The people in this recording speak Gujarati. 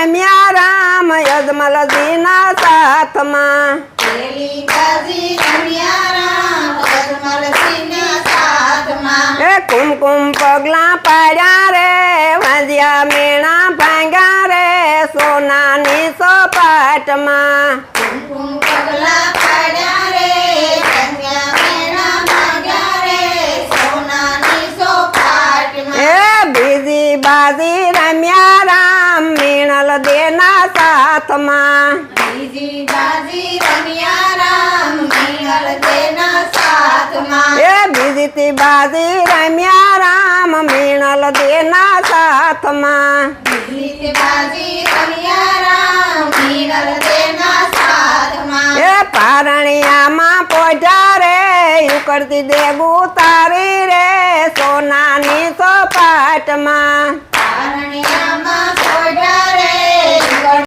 રમ્યા રામ યજમલજીના સાથમાં પેલી બાજી રમ્યા રામ યજમલજીના સાથમાં એ કુમકુમ પગલા પાડ્યા રે વાંજ્યા મેણા ભાંગ્યા રે સોનાની સપાટમાં કુમકુમ પગલા પાડ્યા રે કન્યા મેણા ભાગ્યા રે સોનાની સોપાટમાં એ બીજી બાજી રમ્યા રામ મીણલ દેના સાથમાં બીજી બાજી રમ્યા રામ મીણલ દેના સાથમાં એ બીજી બાજી રમ્યા રામ મીણલ દેના સાથમાં બીજી બાજી રમ્યા રામ મીણલ દેના સાથમાં એ પારણિયામાં પોઢ્યા રે ઉકળતી દેગું તારી રે સોનાની સપાટમાં પારણિયામાં